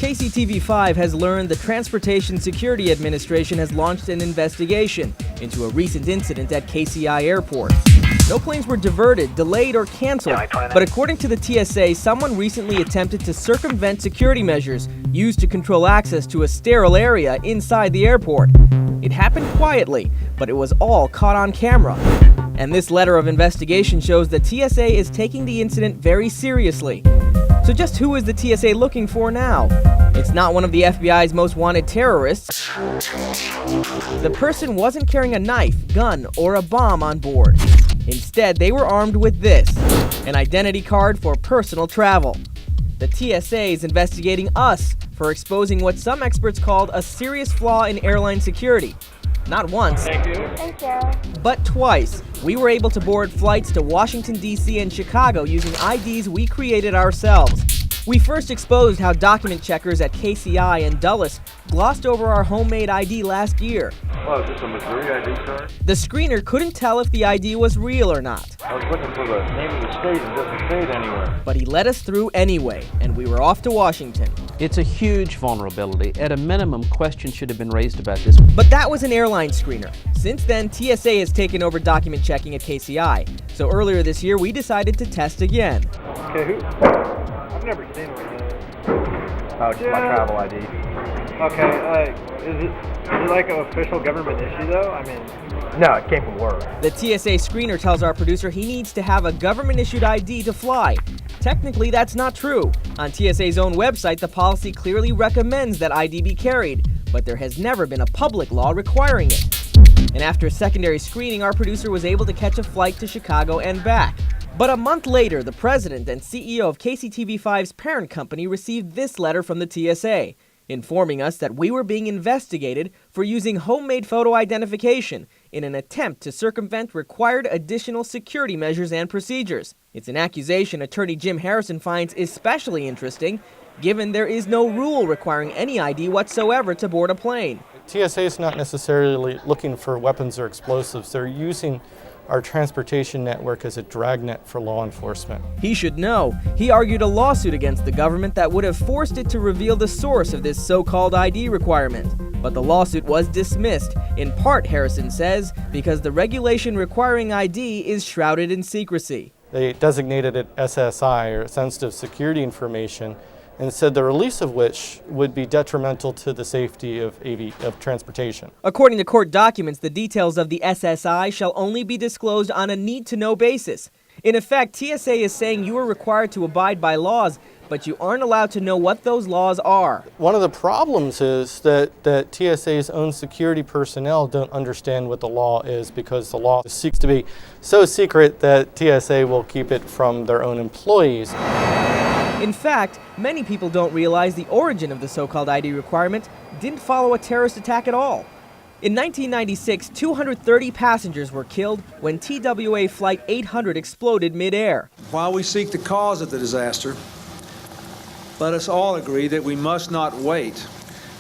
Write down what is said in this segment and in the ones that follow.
KCTV5 has learned the Transportation Security Administration has launched an investigation into a recent incident at KCI Airport. No planes were diverted, delayed, or canceled, but according to the TSA, someone recently attempted to circumvent security measures used to control access to a sterile area inside the airport. It happened quietly, but it was all caught on camera. And this letter of investigation shows that TSA is taking the incident very seriously. So just who is the TSA looking for now? It's not one of the FBI's most wanted terrorists. The person wasn't carrying a knife, gun, or a bomb on board. Instead, they were armed with this, an identity card for personal travel. The TSA is investigating us for exposing what some experts called a serious flaw in airline security. Not once, but twice. We were able to board flights to Washington, D.C. and Chicago using IDs we created ourselves. We first exposed how document checkers at KCI and Dulles glossed over our homemade ID last year. Oh, is this a Missouri ID card? The screener couldn't tell if the ID was real or not. I was looking for the name of the state and it doesn't say it anywhere. But he let us through anyway, and we were off to Washington. It's a huge vulnerability. At a minimum, questions should have been raised about this. But that was an airline screener. Since then, TSA has taken over document checking at KCI. So earlier this year, we decided to test again. Okay, who? I've never seen one. Oh, just my travel ID. Okay, is it like an official government issue though? I mean, no, it came from work. The TSA screener tells our producer he needs to have a government-issued ID to fly. Technically, that's not true. On TSA's own website, the policy clearly recommends that ID be carried, but there has never been a public law requiring it. And after secondary screening, our producer was able to catch a flight to Chicago and back. But a month later, the president and CEO of KCTV5's parent company received this letter from the TSA, informing us that we were being investigated for using homemade photo identification in an attempt to circumvent required additional security measures and procedures. It's an accusation attorney Jim Harrison finds especially interesting, given there is no rule requiring any ID whatsoever to board a plane. TSA is not necessarily looking for weapons or explosives. They're using our transportation network as a dragnet for law enforcement. He should know. He argued a lawsuit against the government that would have forced it to reveal the source of this so-called ID requirement. But the lawsuit was dismissed, in part, Harrison says, because the regulation requiring ID is shrouded in secrecy. They designated it SSI, or sensitive security information, and said the release of which would be detrimental to the safety of transportation. According to court documents, the details of the SSI shall only be disclosed on a need-to-know basis. In effect, TSA is saying you are required to abide by laws, but you aren't allowed to know what those laws are. One of the problems is that TSA's own security personnel don't understand what the law is because the law seeks to be so secret that TSA will keep it from their own employees. In fact, many people don't realize the origin of the so-called ID requirement didn't follow a terrorist attack at all. In 1996, 230 passengers were killed when TWA Flight 800 exploded mid-air. While we seek the cause of the disaster, let us all agree that we must not wait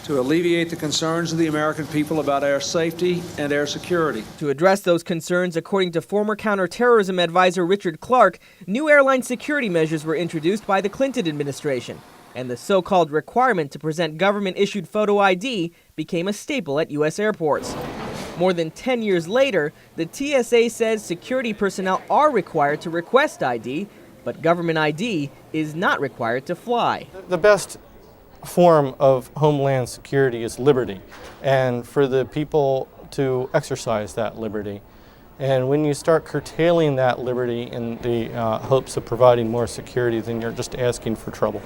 to alleviate the concerns of the American people about air safety and air security. To address those concerns, according to former counterterrorism advisor Richard Clark, new airline security measures were introduced by the Clinton administration, and the so-called requirement to present government-issued photo ID became a staple at U.S. airports. More than 10 years later, the TSA says security personnel are required to request ID, but government ID is not required to fly. The best form of homeland security is liberty, and for the people to exercise that liberty. And when you start curtailing that liberty in the hopes of providing more security, then you're just asking for trouble.